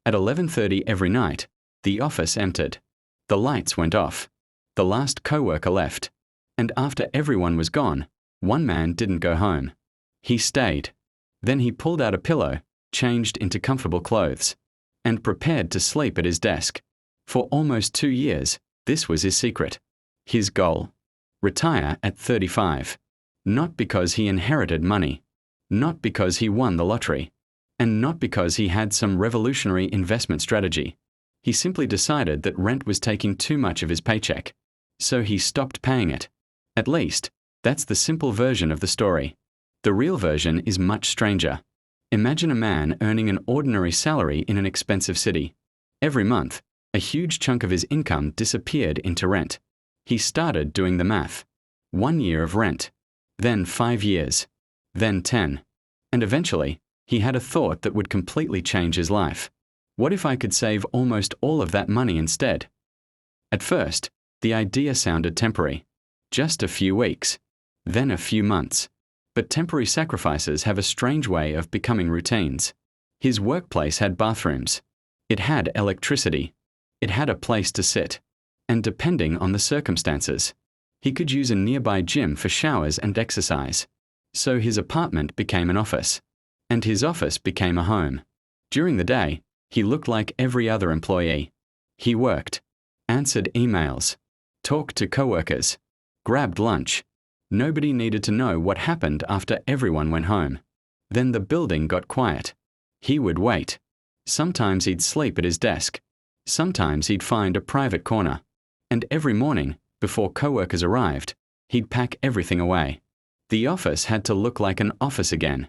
At 11:30 every night, the office emptied. The lights went off. The last coworker left. And after everyone was gone, one man didn't go home. He stayed. Then he pulled out a pillow, changed into comfortable clothes, and prepared to sleep at his desk. For almost 2 years, this was his secret. His goal: retire at 35. Not because he inherited money, not because he won the lottery, and not because he had some revolutionary investment strategy. He simply decided that rent was taking too much of his paycheck, so he stopped paying it. At least, that's the simple version of the story. The real version is much stranger. Imagine a man earning an ordinary salary in an expensive city. Every month, a huge chunk of his income disappeared into rent. He started doing the math. 1 year of rent, then 5 years, then 10. And eventually, he had a thought that would completely change his life. What if I could save almost all of that money instead? At first, the idea sounded temporary. Just a few weeks, then a few months. But temporary sacrifices have a strange way of becoming routines. His workplace had bathrooms. It had electricity. It had a place to sit. And depending on the circumstances, he could use a nearby gym for showers and exercise. So his apartment became an office. And his office became a home. During the day, he looked like every other employee. He worked, answered emails, talked to coworkers, grabbed lunch. Nobody needed to know what happened after everyone went home. Then the building got quiet. He would wait. Sometimes he'd sleep at his desk. Sometimes he'd find a private corner. And every morning, before coworkers arrived, he'd pack everything away. The office had to look like an office again.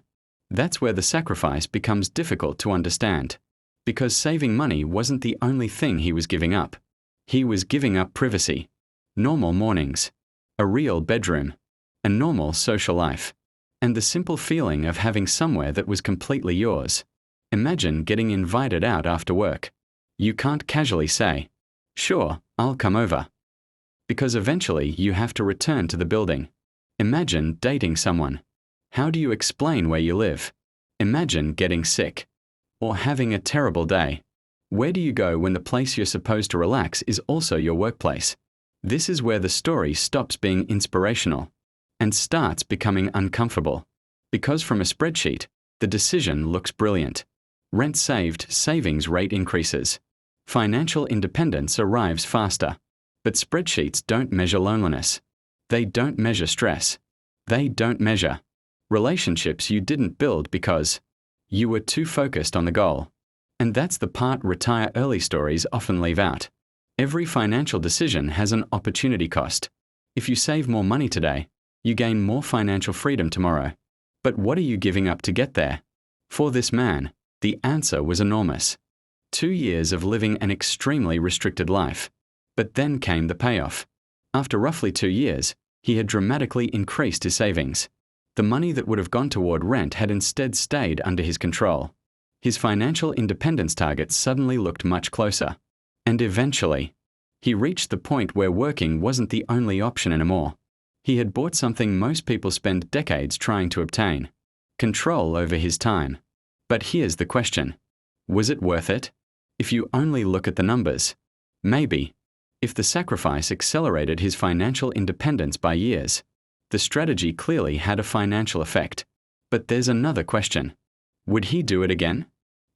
That's where the sacrifice becomes difficult to understand. Because saving money wasn't the only thing he was giving up. He was giving up privacy, normal mornings, a real bedroom, a normal social life, and the simple feeling of having somewhere that was completely yours. Imagine getting invited out after work. You can't casually say, "Sure, I'll come over." Because eventually you have to return to the building. Imagine dating someone. How do you explain where you live? Imagine getting sick. Or having a terrible day. Where do you go when the place you're supposed to relax is also your workplace? This is where the story stops being inspirational and starts becoming uncomfortable. Because from a spreadsheet, the decision looks brilliant. Rent saved, savings rate increases. Financial independence arrives faster. But spreadsheets don't measure loneliness. They don't measure stress. They don't measure relationships you didn't build because you were too focused on the goal. And that's the part retire early stories often leave out. Every financial decision has an opportunity cost. If you save more money today, you gain more financial freedom tomorrow. But what are you giving up to get there? For this man, the answer was enormous. 2 years of living an extremely restricted life. But then came the payoff. After roughly 2 years, he had dramatically increased his savings. The money that would have gone toward rent had instead stayed under his control. His financial independence targets suddenly looked much closer. And eventually, he reached the point where working wasn't the only option anymore. He had bought something most people spend decades trying to obtain: control over his time. But here's the question: was it worth it? If you only look at the numbers, maybe. If the sacrifice accelerated his financial independence by years, the strategy clearly had a financial effect. But there's another question. Would he do it again?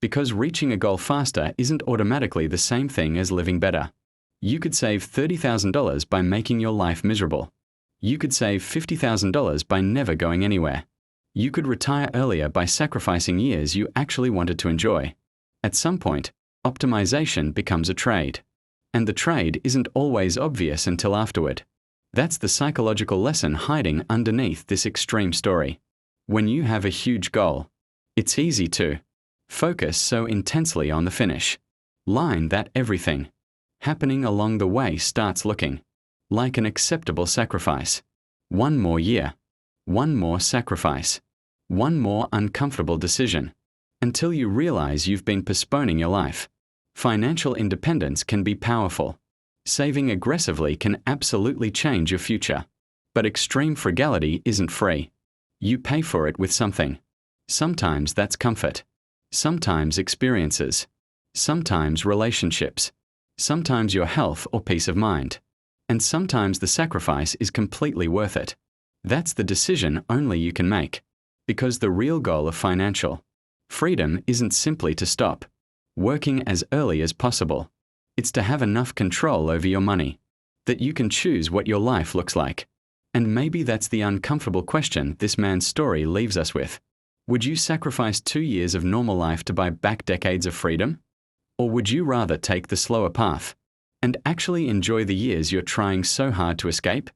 Because reaching a goal faster isn't automatically the same thing as living better. You could save $30,000 by making your life miserable. You could save $50,000 by never going anywhere. You could retire earlier by sacrificing years you actually wanted to enjoy. At some point, optimization becomes a trade. And the trade isn't always obvious until afterward. That's the psychological lesson hiding underneath this extreme story. When you have a huge goal, it's easy to focus so intensely on the finish line that everything happening along the way starts looking like an acceptable sacrifice. One more year, one more sacrifice, one more uncomfortable decision, until you realize you've been postponing your life. Financial independence can be powerful. Saving aggressively can absolutely change your future. But extreme frugality isn't free. You pay for it with something. Sometimes that's comfort. Sometimes experiences. sometimes relationships, sometimes your health or peace of mind, and sometimes the sacrifice is completely worth it. That's the decision only you can make, because the real goal of financial freedom isn't simply to stop working as early as possible. It's to have enough control over your money that you can choose what your life looks like. And maybe that's the uncomfortable question this man's story leaves us with. Would you sacrifice 2 years of normal life to buy back decades of freedom? Or would you rather take the slower path and actually enjoy the years you're trying so hard to escape?